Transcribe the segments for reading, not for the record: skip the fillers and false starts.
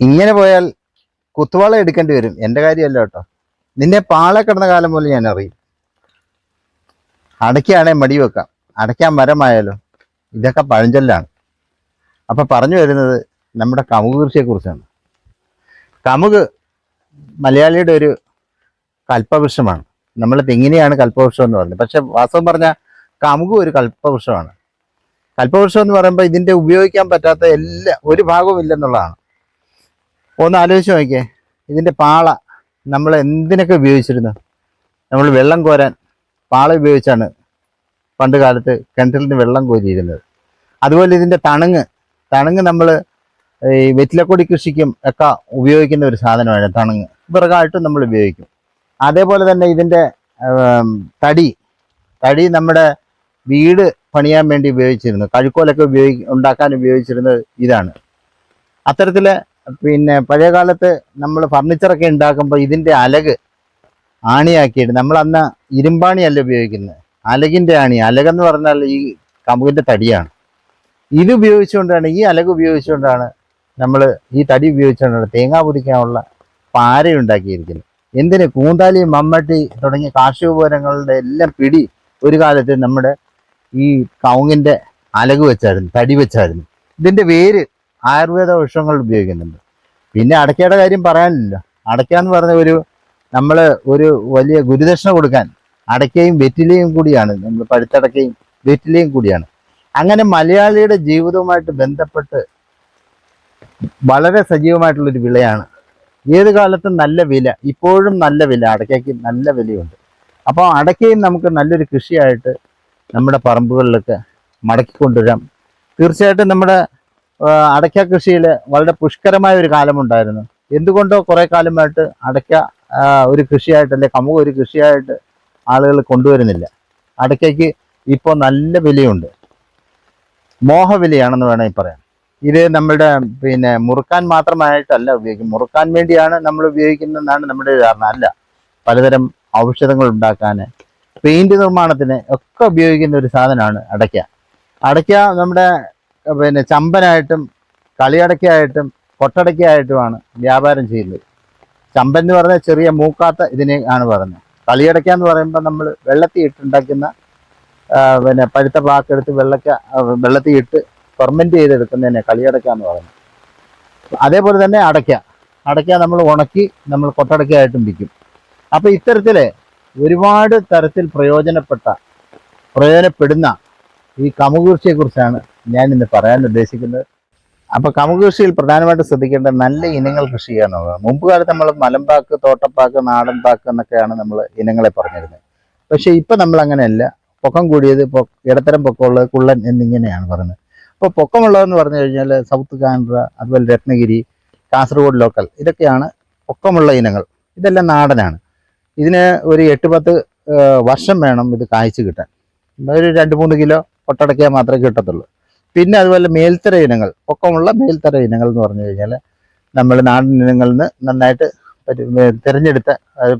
ഇങ്ങനെ പോയാൽ കുത്തുവാള എടുക്കേണ്ടി വരും. എൻ്റെ കാര്യമല്ല കേട്ടോ. നിന്നെ പാളെ കിടന്ന കാലം പോലെ ഞാൻ അറിയും. അടയ്ക്കാണെ മടി വെക്കാം, അടയ്ക്കാൻ മരമായാലോ. ഇതൊക്കെ പഴഞ്ചൊല്ലാണ്. അപ്പൊ പറഞ്ഞു വരുന്നത് നമ്മുടെ കമുക് കൃഷിയെ കുറിച്ചാണ്. കമുക് മലയാളിയുടെ ഒരു കൽപ്പവൃക്ഷമാണ്. നമ്മൾ തെങ്ങിനെയാണ് കൽപ്പവൃക്ഷം എന്ന് പറയുന്നത്. പക്ഷെ വാസ്തവം പറഞ്ഞാൽ കമുക് ഒരു കൽപ്പവൃക്ഷമാണ്. കൽപ്പവൃക്ഷം എന്ന് പറയുമ്പോൾ ഇതിന്റെ ഉപയോഗിക്കാൻ പറ്റാത്ത ഒരു ഭാഗവും ഇല്ലെന്നുള്ളതാണ്. ഒന്ന് ആലോചിച്ച് നോക്കിയേ. ഇതിന്റെ പാള നമ്മൾ എന്തിനൊക്കെ ഉപയോഗിച്ചിരുന്നു? നമ്മൾ വെള്ളം കോരാൻ പാള ഉപയോഗിച്ചാണ് പണ്ട് കാലത്ത് കിണറ്റിൽ നിന്ന് വെള്ളം കോരിയിരുന്നത്. അതുപോലെ ഇതിന്റെ തണുങ്ങ് നമ്മൾ ഈ വെറ്റിലക്കൊടി കൃഷിക്കും ഒക്കെ ഉപയോഗിക്കുന്ന ഒരു സാധനമാണ് തണുങ്ങ്. വിറകായിട്ടും നമ്മൾ ഉപയോഗിക്കും. അതേപോലെ തന്നെ ഇതിന്റെ തടി നമ്മുടെ വീട് പണിയാൻ വേണ്ടി ഉപയോഗിച്ചിരുന്നു. കഴുക്കോലൊക്കെ ഉണ്ടാക്കാൻ ഉപയോഗിച്ചിരുന്നത് ഇതാണ്. അത്തരത്തില് പിന്നെ പഴയ കാലത്ത് നമ്മൾ ഫർണിച്ചറൊക്കെ ഉണ്ടാക്കുമ്പോൾ ഇതിന്റെ അലക് ആണിയാക്കിയിട്ട്, നമ്മൾ അന്ന് ഇരുമ്പാണിയല്ല ഉപയോഗിക്കുന്നത്, അലകിന്റെ ആണി. അലകെന്ന് പറഞ്ഞാൽ ഈ കമുകിന്റെ തടിയാണ്. ഇത് ഉപയോഗിച്ചുകൊണ്ടാണ്, ഈ അലക് ഉപയോഗിച്ചുകൊണ്ടാണ് നമ്മൾ ഈ തടി ഉപയോഗിച്ചുകൊണ്ടാണ് തേങ്ങ പൊതിക്കാനുള്ള പാരയുണ്ടാക്കിയിരിക്കുന്നത്. എന്തിന്? കൂന്താലി, മമ്മട്ടി തുടങ്ങിയ കാർഷിക ഉപകരണങ്ങളുടെ എല്ലാം പിടി ഒരു കാലത്ത് നമ്മുടെ ഈ കവുങ്ങിന്റെ അലക് വെച്ചായിരുന്നു, തടി വെച്ചായിരുന്നു. ഇതിന്റെ വേര് ആയുർവേദ ഔഷധങ്ങൾ ഉപയോഗിക്കുന്നുണ്ട്. പിന്നെ അടയ്ക്കയുടെ കാര്യം പറയാനില്ല. അടയ്ക്കാന്ന് പറഞ്ഞ നമ്മൾ ഒരു വലിയ ഗുരുദക്ഷിണ കൊടുക്കാൻ അടയ്ക്കയും വെറ്റിലയും കൂടിയാണ്, നമ്മൾ പഴുത്തടക്കയും വെറ്റിലയും കൂടിയാണ്. അങ്ങനെ മലയാളിയുടെ ജീവിതവുമായിട്ട് ബന്ധപ്പെട്ട് വളരെ സജീവമായിട്ടുള്ളൊരു വിളയാണ്. ഏത് കാലത്തും നല്ല വില, ഇപ്പോഴും നല്ല വില, അടയ്ക്കയ്ക്ക് നല്ല വിലയുണ്ട്. അപ്പോൾ അടയ്ക്കയും നമുക്ക് നല്ലൊരു കൃഷിയായിട്ട് നമ്മുടെ പറമ്പുകളിലൊക്കെ മടക്കി കൊണ്ടുവരാം. തീർച്ചയായിട്ടും നമ്മുടെ അടയ്ക്ക കൃഷിയിൽ വളരെ പുഷ്കരമായ ഒരു കാലമുണ്ടായിരുന്നു. എന്തുകൊണ്ടോ കുറേ കാലമായിട്ട് അടയ്ക്ക ഒരു കൃഷിയായിട്ട്, അല്ലെ കമുക് ഒരു കൃഷിയായിട്ട് ആളുകൾ കൊണ്ടുവരുന്നില്ല. അടയ്ക്കയ്ക്ക് ഇപ്പോൾ നല്ല വിലയുണ്ട്, മോഹവിലയാണെന്ന് വേണമെങ്കിൽ പറയാം. ഇത് നമ്മുടെ പിന്നെ മുറുക്കാൻ മാത്രമായിട്ടല്ല ഉപയോഗിക്കും, മുറുക്കാൻ വേണ്ടിയാണ് നമ്മൾ ഉപയോഗിക്കുന്നതെന്നാണ് നമ്മുടെ ധാരണ. അല്ല, പലതരം ഔഷധങ്ങൾ ഉണ്ടാക്കാൻ, പെയിന്റ് നിർമ്മാണത്തിന് ഒക്കെ ഉപയോഗിക്കുന്ന ഒരു സാധനമാണ് അടയ്ക്ക. അടയ്ക്ക നമ്മുടെ പിന്നെ ചമ്പനായിട്ടും കളിയടയ്ക്കായിട്ടും കൊട്ടടയ്ക്കായിട്ടുമാണ് വ്യാപാരം ചെയ്യുന്നത്. ചമ്പൻ എന്ന് പറഞ്ഞാൽ ചെറിയ മൂക്കാത്ത ഇതിനെ ആണ് പറയുന്നത്. കളിയടയ്ക്ക എന്ന് പറയുമ്പോൾ നമ്മൾ വെള്ളത്തിൽ ഇട്ടുണ്ടാക്കുന്ന പിന്നെ പഴുത്ത പാക്കെടുത്ത് വെള്ളത്തിൽ ഇട്ട് ഫെർമെന്റ് ചെയ്തെടുക്കുന്നതിനെ കളിയടയ്ക്ക എന്ന് പറയുന്നത്. അതേപോലെ തന്നെ അടയ്ക്ക നമ്മൾ ഉണക്കി നമ്മൾ കൊട്ടടയ്ക്കായിട്ടും വിൽക്കും. അപ്പൊ ഇത്തരത്തില് ഒരുപാട് തരത്തിൽ പ്രയോജനപ്പെടുന്ന ഈ കമുക് കൃഷിയെ കുറിച്ചാണ് ഞാൻ ഇന്ന് പറയാൻ ഉദ്ദേശിക്കുന്നത്. അപ്പൊ കമുക് കൃഷിയിൽ പ്രധാനമായിട്ട് ശ്രദ്ധിക്കേണ്ട നല്ല ഇനങ്ങൾ കൃഷി ചെയ്യുക എന്നുള്ളതാണ്. മുമ്പ് കാലത്ത് നമ്മൾ മലമ്പാക്ക്, തോട്ടപ്പാക്ക്, നാടൻ പാക്ക് എന്നൊക്കെയാണ് നമ്മൾ ഇനങ്ങളെ പറഞ്ഞിരുന്നത്. പക്ഷെ ഇപ്പൊ നമ്മൾ അങ്ങനെയല്ല. പൊക്കം കൂടിയത്, ഇടത്തരം പൊക്കമുള്ളത്, കുള്ളൻ എന്നിങ്ങനെയാണ് പറയുന്നത്. അപ്പോൾ പൊക്കമുള്ളതെന്ന് പറഞ്ഞു കഴിഞ്ഞാൽ സൗത്ത് കാൻഡ്ര, അതുപോലെ രത്നഗിരി, കാസർഗോഡ് ലോക്കൽ, ഇതൊക്കെയാണ് പൊക്കമുള്ള ഇനങ്ങൾ. ഇതെല്ലാം നാടനാണ്. ഇതിന് ഒരു 8-10 വർഷം വേണം ഇത് കായ്ച്ചു കിട്ടാൻ. ഒരു 2-3 കിലോ കൊട്ടടയ്ക്കാൻ മാത്രമേ കിട്ടത്തുള്ളൂ. പിന്നെ അതുപോലെ മേൽത്തര ഇനങ്ങൾ, പൊക്കമുള്ള മേൽത്തര ഇനങ്ങൾ എന്ന് പറഞ്ഞു കഴിഞ്ഞാൽ നമ്മൾ നാടൻ ഇനങ്ങളിൽ നിന്ന് നന്നായിട്ട് തിരഞ്ഞെടുത്ത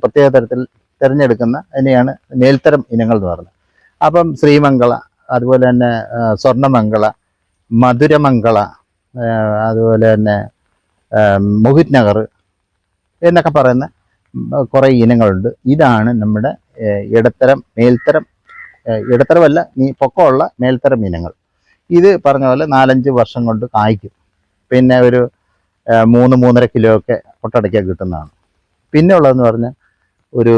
പ്രത്യേക തരത്തിൽ തിരഞ്ഞെടുക്കുന്ന അതിനെയാണ് മേൽത്തരം ഇനങ്ങൾ എന്ന് പറയുന്നത്. അപ്പം ശ്രീമംഗള, അതുപോലെ തന്നെ സ്വർണ്ണമംഗള, മധുരമംഗള, അതുപോലെ തന്നെ മോഹിത് നഗർ എന്നൊക്കെ പറയുന്ന കുറേ ഇനങ്ങളുണ്ട്. ഇതാണ് നമ്മുടെ ഇടത്തരമല്ല, പൊക്കമുള്ള മേൽത്തരം ഇനങ്ങൾ. ഇത് പറഞ്ഞ പോലെ 4-5 വർഷം കൊണ്ട് കായ്ക്കും. പിന്നെ ഒരു 3-3.5 കിലോ ഒക്കെ കൊട്ടടയ്ക്കാൻ കിട്ടുന്നതാണ്. പിന്നെ ഉള്ളതെന്ന് പറഞ്ഞാൽ ഒരു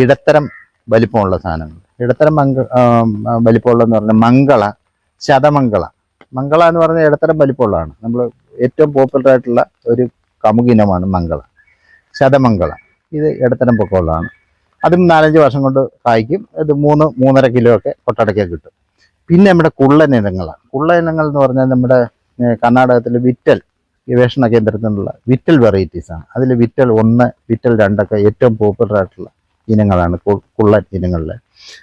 ഇടത്തരം വലിപ്പമുള്ള സാധനങ്ങൾ. ഇടത്തരം വലിപ്പമുള്ളതെന്ന് പറഞ്ഞാൽ മംഗള, ശതമംഗള. മംഗള എന്ന് പറഞ്ഞാൽ ഇടത്തരം വലിപ്പമുള്ളതാണ്. നമ്മൾ ഏറ്റവും പോപ്പുലർ ആയിട്ടുള്ള ഒരു കമുകിനമാണ് മംഗള. ശതമംഗള ഇത് ഇടത്തരം പൊക്കമുള്ളതാണ്. അതും 4-5 വർഷം കൊണ്ട് കായ്ക്കും. ഇത് 3-3.5 കിലോ ഒക്കെ കൊട്ടടയ്ക്കാൻ കിട്ടും. പിന്നെ നമ്മുടെ കുള്ളൻ ഇനങ്ങൾ എന്ന് പറഞ്ഞാൽ നമ്മുടെ കർണാടകത്തിലെ വിറ്റൽ ഗവേഷണ കേന്ദ്രത്തിൽ നിന്നുള്ള വിറ്റൽ വെറൈറ്റീസ് ആണ്. അതിൽ വിറ്റൽ 1, വിറ്റൽ 2 ഒക്കെ ഏറ്റവും പോപ്പുലർ ആയിട്ടുള്ള ഇനങ്ങളാണ് കുള്ളൻ ഇനങ്ങളിൽ.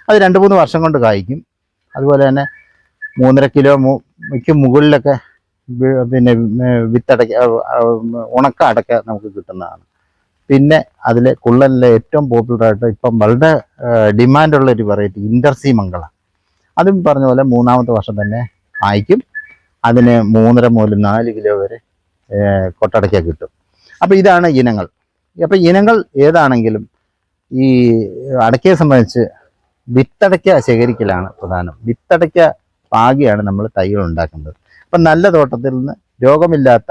അത് 2-3 വർഷം കൊണ്ട് കായ്ക്കും. അതുപോലെ തന്നെ 3.5 കിലോ മുകളിലൊക്കെ പിന്നെ ഉണക്ക അടയ്ക്ക നമുക്ക് കിട്ടുന്നതാണ്. പിന്നെ അതിലെ കുള്ളനിലെ ഏറ്റവും പോപ്പുലറായിട്ട് ഇപ്പം വളരെ ഡിമാൻഡുള്ള ഒരു വെറൈറ്റി ഇന്റർസി മംഗള. അതും പറഞ്ഞ പോലെ 3-ാമത്തെ വർഷം തന്നെ കായ്ക്കും. അതിന് 3.5 മുതൽ 4 കിലോ വരെ കൊട്ടടയ്ക്ക കിട്ടും. അപ്പോൾ ഇതാണ് ഇനങ്ങൾ. അപ്പോൾ ഇനങ്ങൾ ഏതാണെങ്കിലും ഈ അടയ്ക്കയെ സംബന്ധിച്ച് വിത്തടയ്ക്ക ശേഖരിക്കലാണ് പ്രധാനം. വിത്തടയ്ക്ക പാകിയാണ് നമ്മൾ തൈകൾ ഉണ്ടാക്കുന്നത്. അപ്പം നല്ല തോട്ടത്തിൽ നിന്ന് രോഗമില്ലാത്ത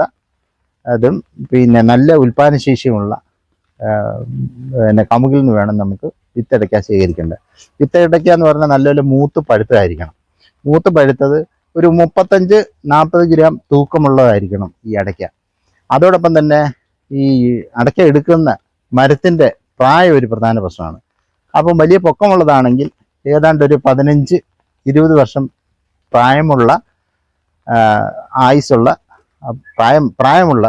അതും പിന്നെ നല്ല ഉൽപ്പാദനശേഷിയുമുള്ള പിന്നെ കമുകിൽ നിന്ന് വേണം നമുക്ക് വിത്തടയ്ക്ക ശേഖരിക്കേണ്ടത്. വിത്തടയ്ക്ക എന്ന് പറഞ്ഞാൽ നല്ലപോലെ മൂത്ത് പഴുത്തതായിരിക്കണം. മൂത്ത് പഴുത്തത് ഒരു 35-40 ഗ്രാം തൂക്കമുള്ളതായിരിക്കണം ഈ അടയ്ക്ക. അതോടൊപ്പം തന്നെ ഈ അടയ്ക്ക എടുക്കുന്ന മരത്തിൻ്റെ പ്രായം ഒരു പ്രധാന പ്രശ്നമാണ്. അപ്പം വലിയ പൊക്കമുള്ളതാണെങ്കിൽ ഏതാണ്ട് ഒരു 15-20 വർഷം പ്രായമുള്ള ആയുസ്സുള്ള പ്രായമുള്ള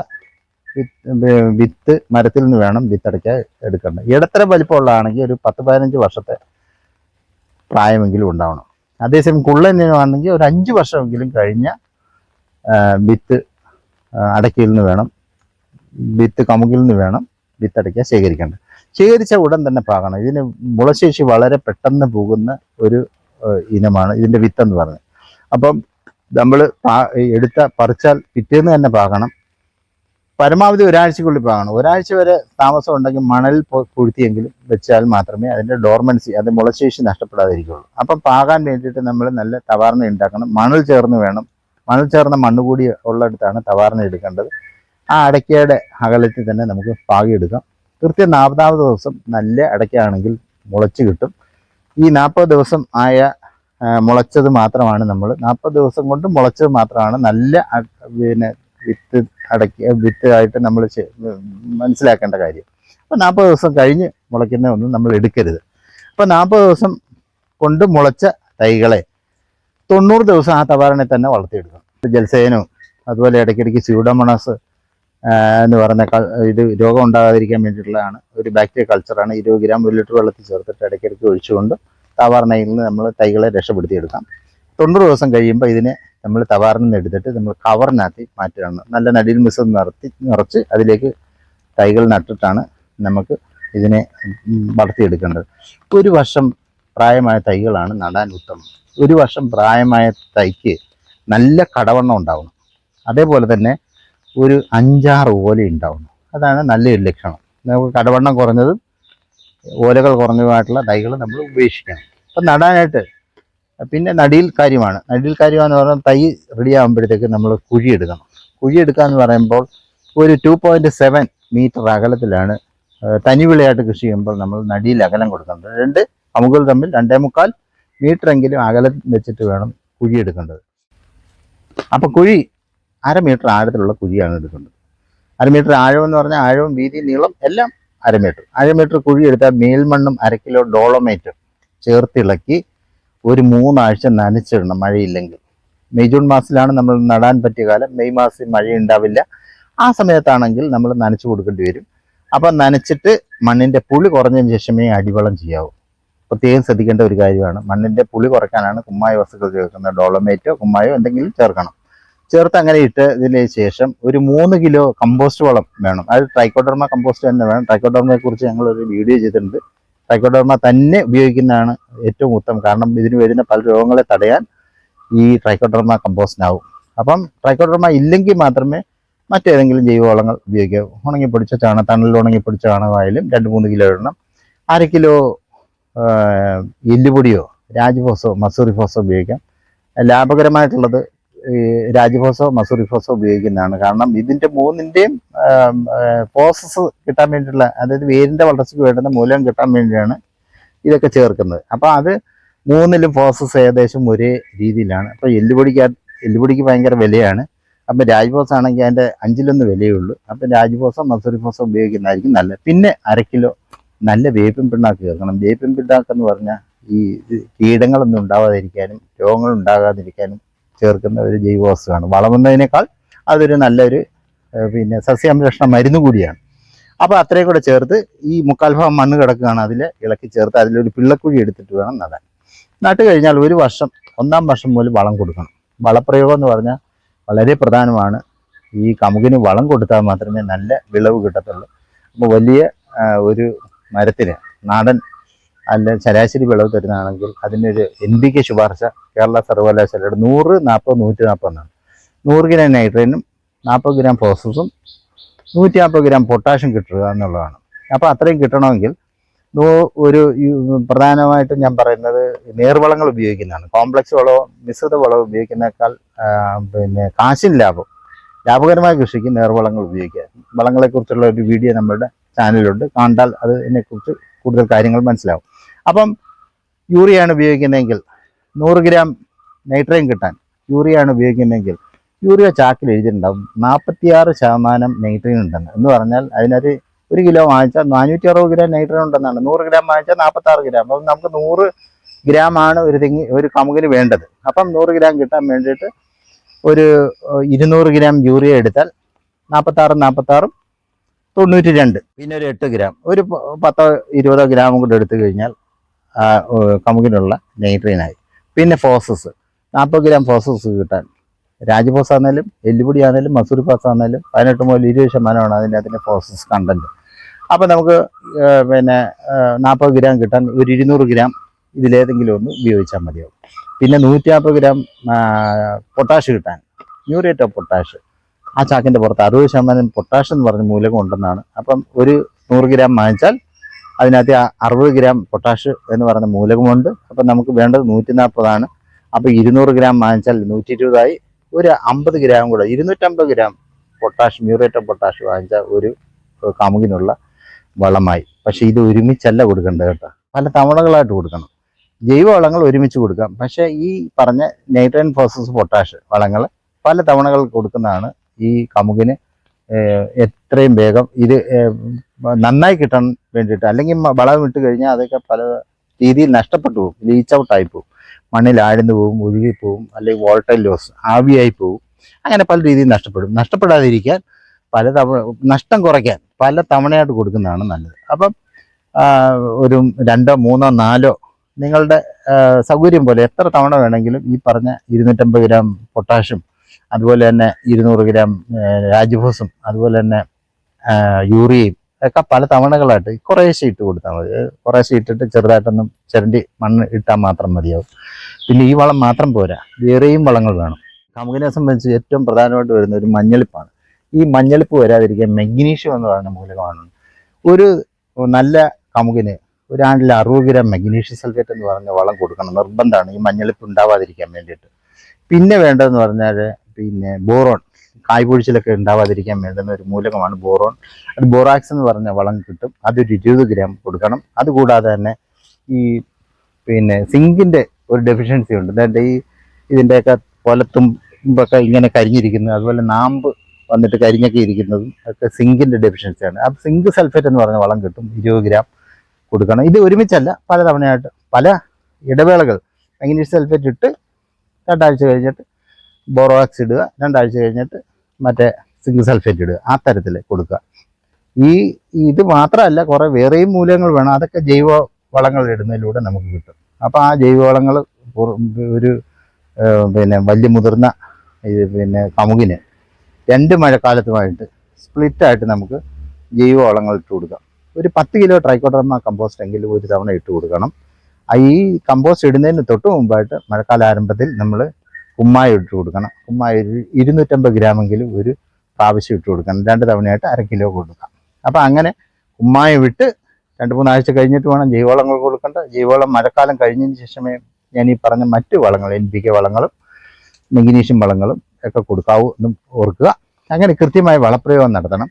വിത്ത് മരത്തിൽ നിന്ന് വേണം വിത്തടയ്ക്ക എടുക്കേണ്ടത്. ഇടത്തരം വലിപ്പമുള്ളതാണെങ്കിൽ ഒരു 10-15 വർഷത്തെ പ്രായമെങ്കിലും ഉണ്ടാവണം. അതേസമയം കുള്ളനാണെങ്കിൽ ഒരു 5 വർഷമെങ്കിലും കഴിഞ്ഞ വിത്ത് അടയ്ക്കയിൽ നിന്ന് വേണം, വിത്ത് കമുകിൽ നിന്ന് വേണം വിത്തടയ്ക്ക ശേഖരിക്കേണ്ടത്. ശേഖരിച്ച ഉടൻ തന്നെ പാകണം. ഇതിന് മുളശേഷി വളരെ പെട്ടെന്ന് പോകുന്ന ഒരു ഇനമാണ് ഇതിൻ്റെ വിത്തെന്ന് പറഞ്ഞത്. അപ്പം നമ്മൾ പറിച്ചാൽ പിറ്റേന്ന് തന്നെ പാകണം. പരമാവധി ഒരാഴ്ചക്കുള്ളിൽ പാകണം. ഒരാഴ്ച വരെ താമസം ഉണ്ടെങ്കിൽ മണലിൽ പുഴുത്തിയെങ്കിലും വെച്ചാൽ മാത്രമേ അതിൻ്റെ ഡോർമൻസി, അതിൻ്റെ മുളശേഷി നഷ്ടപ്പെടാതിരിക്കുകയുള്ളൂ. അപ്പം പാകാൻ വേണ്ടിയിട്ട് നമ്മൾ നല്ല തവാർണ ഉണ്ടാക്കണം. മണൽ ചേർന്ന് വേണം. മണൽ ചേർന്ന മണ്ണ് കൂടി ഉള്ളിടത്താണ് തവാർണ എടുക്കേണ്ടത്. ആ അടയ്ക്കയുടെ അകലത്തിൽ തന്നെ നമുക്ക് പാകിയെടുക്കാം. കൃത്യം 40 ദിവസം നല്ല അടയ്ക്കയാണെങ്കിൽ മുളച്ച് കിട്ടും. ഈ 40 ദിവസം ആയ മുളച്ചത് മാത്രമാണ് 40 ദിവസം കൊണ്ട് മുളച്ചത് മാത്രമാണ് നല്ല പിന്നെ വിത്ത് ആയിട്ട് നമ്മൾ മനസ്സിലാക്കേണ്ട കാര്യം. അപ്പോൾ 40 ദിവസം കഴിഞ്ഞ് മുളയ്ക്കുന്ന ഒന്നും നമ്മൾ എടുക്കരുത്. അപ്പോൾ 40 ദിവസം കൊണ്ട് മുളച്ച തൈകളെ 90 ദിവസം ആ തവാരണെ തന്നെ വളർത്തിയെടുക്കണം. ജലസേനവും അതുപോലെ ഇടയ്ക്കിടയ്ക്ക് സ്യൂഡോമോണാസ് എന്ന് പറഞ്ഞ ഇത് രോഗം ഉണ്ടാകാതിരിക്കാൻ വേണ്ടിയിട്ടുള്ളതാണ്. ഒരു ബാക്ടീരിയ കൾച്ചറാണ്. 20 ഗ്രാം 1 ലിറ്റർ വെള്ളത്തിൽ ചേർത്തിട്ട് ഇടയ്ക്കിടയ്ക്ക് ഒഴിച്ചുകൊണ്ട് തവാരണയിൽ നിന്ന് നമ്മൾ തൈകളെ രക്ഷപ്പെടുത്തിയെടുക്കാം. 90 ദിവസം കഴിയുമ്പോൾ ഇതിനെ നമ്മൾ തവാറിൽ നിന്ന് എടുത്തിട്ട് നമ്മൾ കവറിനകത്ത് മാറ്റുകയാണ്. നല്ല നടിയിൽ മിശ്രം നിറച്ച് അതിലേക്ക് തൈകൾ നട്ടിട്ടാണ് നമുക്ക് ഇതിനെ വളർത്തിയെടുക്കേണ്ടത്. 1 വർഷം പ്രായമായ തൈകളാണ് നടാൻ ഉത്തമം. 1 വർഷം പ്രായമായ തൈക്ക് നല്ല കടവണ്ണം ഉണ്ടാവണം. അതേപോലെ തന്നെ ഒരു 5-6 ഓല ഉണ്ടാവണം. അതാണ് നല്ലൊരു ലക്ഷണം. നമുക്ക് കടവണ്ണം കുറഞ്ഞതും ഓലകൾ കുറഞ്ഞതുമായിട്ടുള്ള തൈകൾ നമ്മൾ ഉപേക്ഷിക്കണം. അപ്പം നടാനായിട്ട് പിന്നെ നടിയിൽ കാര്യമെന്ന് പറഞ്ഞാൽ തൈ റെഡി ആകുമ്പോഴത്തേക്ക് നമ്മൾ കുഴിയെടുക്കണം. കുഴിയെടുക്കുക എന്ന് പറയുമ്പോൾ ഒരു 2.7 മീറ്റർ അകലത്തിലാണ് തനിവിളയായിട്ട് കൃഷി ചെയ്യുമ്പോൾ നമ്മൾ നടിയിൽ അകലം കൊടുക്കുന്നത്. 2 കമുകൾ തമ്മിൽ 2.25 മീറ്റർ എങ്കിലും അകലം വെച്ചിട്ട് വേണം കുഴിയെടുക്കേണ്ടത്. അപ്പോൾ കുഴി 1/2 മീറ്റർ ആഴത്തിലുള്ള കുഴിയാണ് എടുക്കേണ്ടത്. 1/2 മീറ്റർ ആഴം എന്ന് പറഞ്ഞാൽ ആഴവും വീതി നീളം എല്ലാം 1/2 മീറ്റർ. 1/2 മീറ്റർ കുഴി എടുത്താൽ മേൽമണ്ണും 1 കിലോ ഡോളോമേറ്റും ചേർത്തിളക്കി ഒരു 3 ആഴ്ച നനച്ചിടണം. മഴയില്ലെങ്കിൽ മെയ് ജൂൺ മാസത്തിലാണ് നമ്മൾ നടാൻ പറ്റിയ കാലം. മെയ് മാസത്തിൽ മഴ ഉണ്ടാവില്ല. ആ സമയത്താണെങ്കിൽ നമ്മൾ നനച്ചു കൊടുക്കേണ്ടി വരും. അപ്പം നനച്ചിട്ട് മണ്ണിൻ്റെ പുളി കുറഞ്ഞതിന് ശേഷമേ അടിവളം ചെയ്യാവൂ. പ്രത്യേകം ശ്രദ്ധിക്കേണ്ട ഒരു കാര്യമാണ്. മണ്ണിൻ്റെ പുളി കുറയ്ക്കാനാണ് കുമ്മായ വസ്തുക്കൾ ചേർക്കുന്നത്. ഡോളോമേറ്റോ കുമ്മായോ എന്തെങ്കിലും ചേർക്കണം. ചേർത്ത് അങ്ങനെ ഇട്ടതിന് ശേഷം ഒരു 3 കിലോ കമ്പോസ്റ്റ് വളം വേണം. അത് ട്രൈക്കോഡർമ കമ്പോസ്റ്റ് തന്നെ വേണം. ട്രൈക്കോഡർമയെ കുറിച്ച് ഞങ്ങളൊരു വീഡിയോ ചെയ്തിട്ടുണ്ട്. ട്രൈക്കോഡർമ തന്നെ ഉപയോഗിക്കുന്നതാണ് ഏറ്റവും ഉത്തമം. കാരണം ഇതിന് വരുന്ന പല രോഗങ്ങളെ തടയാൻ ഈ ട്രൈക്കോഡർമ കമ്പോസ്റ്റിനാവും. അപ്പം ട്രൈക്കോഡർമ ഇല്ലെങ്കിൽ മാത്രമേ മറ്റേതെങ്കിലും ജൈവവളങ്ങൾ ഉപയോഗിക്കാവൂ. ഉണങ്ങിപ്പൊടിച്ച തണലിൽ ഉണങ്ങിപ്പൊടിച്ച ചാണകമായാലും 2-3 കിലോ ഇടണം. 1/2 കിലോ എല്ലുപൊടിയോ രാജ്ഫോസോ മസൂറി ഫോസോ ഉപയോഗിക്കാം. ലാഭകരമായിട്ടുള്ളത് രാജ്ഫോസോ മസൂറി ഫോസോ ഉപയോഗിക്കുന്നതാണ്. കാരണം ഇതിൻ്റെ 3ൻ്റെയും പ്രോസസ്സ് കിട്ടാൻ വേണ്ടിയിട്ടുള്ള, അതായത് വേരിൻ്റെ വളർച്ചയ്ക്ക് വേണ്ടുന്ന മൂലം കിട്ടാൻ വേണ്ടിയാണ് ഇതൊക്കെ ചേർക്കുന്നത്. അപ്പോൾ അത് 3ലും പ്രോസസ്സ് ഏകദേശം ഒരേ രീതിയിലാണ്. അപ്പോൾ എല്ലുപൊടിക്ക് ഭയങ്കര വിലയാണ്. അപ്പം രാജ്ഫോസ് ആണെങ്കിൽ അതിൻ്റെ 5-1 വിലയുള്ളൂ. അപ്പം രാജ്ഫോസോ മസൂറി ഫോസോ ഉപയോഗിക്കുന്നതായിരിക്കും നല്ലത്. പിന്നെ 1/2 കിലോ നല്ല വേപ്പിൻ പിണ്ണാക്ക് ചേർക്കണം. വേപ്പിൻ പിണ്ണാക്ക് എന്ന് പറഞ്ഞാൽ ഈ കീടങ്ങളൊന്നും ഉണ്ടാവാതിരിക്കാനും രോഗങ്ങൾ ഉണ്ടാകാതിരിക്കാനും ചേർക്കുന്ന ഒരു ജൈവവസ്തുവാണ്. വളമെന്നതിനേക്കാൾ അതൊരു നല്ലൊരു പിന്നെ സസ്യസംരക്ഷണ മരുന്ന് കൂടിയാണ്. അപ്പോൾ അത്രയും കൂടെ ചേർത്ത് ഈ 3/4 ഭാഗം മണ്ണ് കിടക്കുകയാണ്, അതിൽ ഇളക്കി ചേർത്ത് അതിലൊരു പിള്ളക്കുഴി എടുത്തിട്ട് വേണം നടാൻ. നട്ട് കഴിഞ്ഞാൽ 1 വർഷം 1-ാം വർഷം മുതൽ വളം കൊടുക്കണം. വളപ്രയോഗം എന്ന് പറഞ്ഞാൽ വളരെ പ്രധാനമാണ്. ഈ കമുകിന് വളം കൊടുത്താൽ മാത്രമേ നല്ല വിളവ് കിട്ടത്തുള്ളൂ. അപ്പോൾ വലിയ ഒരു മരത്തിന് നാടൻ അല്ല ശരാശരി വിളവ് തരുന്നതാണെങ്കിൽ അതിനൊരു NPK ശുപാർശ കേരള സർവകലാശാലയുടെ 100, 40, 140 എന്നാണ്. 100 ഗ്രാം നൈട്രജനും 40 ഗ്രാം ഫോസ്ഫറസും 150 ഗ്രാം പൊട്ടാഷ്യം കിട്ടുക എന്നുള്ളതാണ്. അപ്പോൾ അത്രയും കിട്ടണമെങ്കിൽ പ്രധാനമായിട്ടും ഞാൻ പറയുന്നത് നേർവളങ്ങൾ ഉപയോഗിക്കുന്നതാണ്. കോംപ്ലക്സ് വളമോ മിശ്രിത വളമോ ഉപയോഗിക്കുന്നേക്കാൾ പിന്നെ കാശിന് ലാഭകരമായ കൃഷിക്ക് നേർവളങ്ങൾ ഉപയോഗിക്കുക. വളങ്ങളെക്കുറിച്ചുള്ള ഒരു വീഡിയോ നമ്മളുടെ ചാനലിലുണ്ട്, കണ്ടാൽ അതിനെക്കുറിച്ച് കൂടുതൽ കാര്യങ്ങൾ മനസ്സിലാവും. അപ്പം യൂറിയാണ് ഉപയോഗിക്കുന്നതെങ്കിൽ 100 ഗ്രാം നൈട്രേൻ കിട്ടാൻ യൂറിയാണ് ഉപയോഗിക്കുന്നതെങ്കിൽ യൂറിയ ചാക്കിൽ എഴുതിയിട്ടുണ്ടാവും 46% നൈട്രേൻ ഉണ്ടെന്ന്. എന്ന് പറഞ്ഞാൽ അതിനൊരു 1 കിലോ വാങ്ങിച്ചാൽ 460 ഗ്രാം നൈട്രേൻ ഉണ്ടെന്നാണ്. 100 ഗ്രാം വാങ്ങിച്ചാൽ 46 ഗ്രാം. അപ്പം നമുക്ക് 100 ഗ്രാമാണ് ഒരു കമുകിന് വേണ്ടത്. അപ്പം 100 ഗ്രാം കിട്ടാൻ വേണ്ടിയിട്ട് ഒരു 200 ഗ്രാം യൂറിയ എടുത്താൽ 46 92, പിന്നെ ഒരു 8 ഗ്രാം, ഒരു 10-20 ഗ്രാം കൂടെ എടുത്തു കഴിഞ്ഞാൽ കമുകിനുള്ള നൈട്രേനായി. പിന്നെ ഫോസസ് 40 ഗ്രാം ഫോസസ് കിട്ടാൻ രാജഫോസ് ആണെങ്കിലും എല്ലുപൊടി ആണെങ്കിലും മസൂരി ഫോസ് ആണെങ്കിലും 18 മുതൽ 20% അതിൻ്റെ ഫോസസ് കണ്ടന്റ്. അപ്പം നമുക്ക് പിന്നെ 40 ഗ്രാം കിട്ടാൻ ഒരു 200 ഗ്രാം ഇതിലേതെങ്കിലും ഒന്ന് ഉപയോഗിച്ചാൽ മതിയാവും. പിന്നെ 150 ഗ്രാം പൊട്ടാഷ് കിട്ടാൻ മ്യൂറേറ്റ് ഓഫ് പൊട്ടാഷ്, ആ ചാക്കിൻ്റെ പുറത്ത് 60% പൊട്ടാഷ് എന്ന് പറഞ്ഞ മൂലകം ഉണ്ടെന്നാണ്. അപ്പം ഒരു 100 ഗ്രാം വാങ്ങിച്ചാൽ അതിനകത്ത് 60 ഗ്രാം പൊട്ടാഷ് എന്ന് പറയുന്ന മൂലകമുണ്ട്. അപ്പം നമുക്ക് വേണ്ടത് 140 അപ്പോൾ 200 ഗ്രാം വാങ്ങിച്ചാൽ 120 ഒരു 50 ഗ്രാം കൂടെ 250 gram potash muriate of potash വാങ്ങിച്ചാൽ ഒരു കമുകിനുള്ള വളമായി. പക്ഷേ ഇത് ഒരുമിച്ചല്ല കൊടുക്കേണ്ടത് കേട്ടോ, പല തവണകളായിട്ട് കൊടുക്കണം. ജൈവവളങ്ങൾ ഒരുമിച്ച് കൊടുക്കാം, പക്ഷേ ഈ പറഞ്ഞ നൈട്രേൻ ഫോസ്ഫറസ് പൊട്ടാഷ് വളങ്ങൾ പല തവണകൾ കൊടുക്കുന്നതാണ് ഈ കമുകിന് എത്രയും വേഗം ഇത് നന്നായി കിട്ടാൻ വേണ്ടിയിട്ട്. അല്ലെങ്കിൽ വളം ഇട്ട് കഴിഞ്ഞാൽ അതൊക്കെ പല രീതിയിൽ നഷ്ടപ്പെട്ടു പോകും, ലീച്ച് ഔട്ടായി പോകും, മണ്ണിൽ ആഴ്ന്നു പോവും, ഒഴുകിപ്പോവും, അല്ലെങ്കിൽ വോൾട്ടൈൽ ലോസ് ആവിയായി പോവും. അങ്ങനെ പല രീതിയിൽ നഷ്ടപ്പെടാതിരിക്കാൻ നഷ്ടം കുറയ്ക്കാൻ പല തവണയായിട്ട് കൊടുക്കുന്നതാണ് നല്ലത്. അപ്പം ഒരു 2, 3, 4 നിങ്ങളുടെ സൗകര്യം പോലെ എത്ര തവണ വേണമെങ്കിലും ഈ പറഞ്ഞ 250 ഗ്രാം പൊട്ടാഷ്യം, അതുപോലെ തന്നെ 200 ഗ്രാം രാജഫോസും, അതുപോലെ തന്നെ യൂറിയയും ഒക്കെ പല തവണകളായിട്ട് കുറേശ്ശെ ഇട്ട് കൊടുത്താൽ മതി. കുറേശ്ശെ ഇട്ടിട്ട് ചെറുതായിട്ടൊന്നും ചിരണ്ടി മണ്ണ് ഇട്ടാൽ മാത്രം മതിയാവും. പിന്നെ ഈ വളം മാത്രം പോരാ, വേറെയും വളങ്ങൾ വേണം. കമുകിനെ സംബന്ധിച്ച് ഏറ്റവും പ്രധാനമായിട്ട് വരുന്ന ഒരു മഞ്ഞളിപ്പാണ്. ഈ മഞ്ഞളിപ്പ് വരാതിരിക്കാൻ മഗ്നീഷ്യം എന്ന് പറയുന്ന മൂലകമാണ്. ഒരു നല്ല കമുകിന് ഒരു ആണ്ടിൽ 60 ഗ്രാം മഗ്നീഷ്യം സൾഫേറ്റ് എന്ന് പറഞ്ഞ വളം കൊടുക്കണം, നിർബന്ധമാണ് ഈ മഞ്ഞളിപ്പ് ഉണ്ടാവാതിരിക്കാൻ വേണ്ടിയിട്ട്. പിന്നെ വേണ്ടതെന്ന് പറഞ്ഞാൽ പിന്നെ ബോറോൺ, കായ്പൊഴിച്ചിലൊക്കെ ഉണ്ടാവാതിരിക്കാൻ വേണ്ടുന്ന ഒരു മൂലകമാണ് ബോറോൺ. അത് ബോറാക്സ് എന്ന് പറഞ്ഞ വളം കിട്ടും, അതൊരു 20 ഗ്രാം കൊടുക്കണം. അതുകൂടാതെ തന്നെ ഈ പിന്നെ സിങ്കിൻ്റെ ഒരു ഡെഫിഷ്യൻസി ഉണ്ട്. അതായത് ഇതിൻ്റെയൊക്കെ കൊലത്തുമ്പൊക്കെ ഇങ്ങനെ കരിഞ്ഞിരിക്കുന്നത്, അതുപോലെ നാമ്പ് വന്നിട്ട് കരിഞ്ഞൊക്കെ ഇരിക്കുന്നതും ഒക്കെ സിങ്കിൻ്റെ ഡെഫിഷ്യൻസിയാണ്. അപ്പോൾ സിങ്ക് സൾഫേറ്റ് എന്ന് പറഞ്ഞ വളം കിട്ടും, 20 ഗ്രാം കൊടുക്കണം. ഇത് ഒരുമിച്ചല്ല, പല തവണയായിട്ട് പല ഇടവേളകൾ മഗ്നീഷ്യം സൾഫേറ്റ് ഇട്ട് 2 ആഴ്ച കഴിഞ്ഞിട്ട് ബോറോക്സ് ഇടുക, 2 ആഴ്ച കഴിഞ്ഞിട്ട് മറ്റേ സിങ്ക് സൾഫേറ്റ് ഇടുക, ആ തരത്തിൽ കൊടുക്കുക. ഇത് മാത്രമല്ല, കുറേ വേറെയും മൂലകങ്ങൾ വേണം. അതൊക്കെ ജൈവ വളങ്ങൾ ഇടുന്നതിലൂടെ നമുക്ക് കിട്ടും. അപ്പോൾ ആ ജൈവവളങ്ങൾ ഒരു പിന്നെ വലിയ മുതിർന്ന പിന്നെ കമുകിന് 2 മഴക്കാലത്തുമായിട്ട് സ്പ്ലിറ്റായിട്ട് നമുക്ക് ജൈവവളങ്ങൾ ഇട്ട് കൊടുക്കാം. ഒരു 10 കിലോ ട്രൈക്കോഡർമ കമ്പോസ്റ്റ് എങ്കിലും ഒരു തവണ ഇട്ട് കൊടുക്കണം. ഈ കമ്പോസ്റ്റ് ഇടുന്നതിന് തൊട്ട് മുമ്പായിട്ട് മഴക്കാല ആരംഭത്തിൽ നമ്മൾ കുമ്മായി ഇട്ട് കൊടുക്കണം. കുമ്മായി 250 ഗ്രാമെങ്കിലും ഒരു പ്രാവശ്യം ഇട്ട് കൊടുക്കണം. 2 തവണയായിട്ട് 1/2 കിലോ കൊടുക്കാം. അപ്പം അങ്ങനെ കുമ്മായി വിട്ട് 2-3 ആഴ്ച കഴിഞ്ഞിട്ട് വേണം ജൈവവളങ്ങൾ കൊടുക്കേണ്ട. ജൈവവളം മഴക്കാലം കഴിഞ്ഞതിന് ശേഷമേ ഞാൻ ഈ പറഞ്ഞ മറ്റ് വളങ്ങൾ NPK വളങ്ങളും മഗ്നീഷ്യം വളങ്ങളും ഒക്കെ കൊടുക്കാവൂ എന്നും ഓർക്കുക. അങ്ങനെ കൃത്യമായ വളപ്രയോഗം നടത്തണം.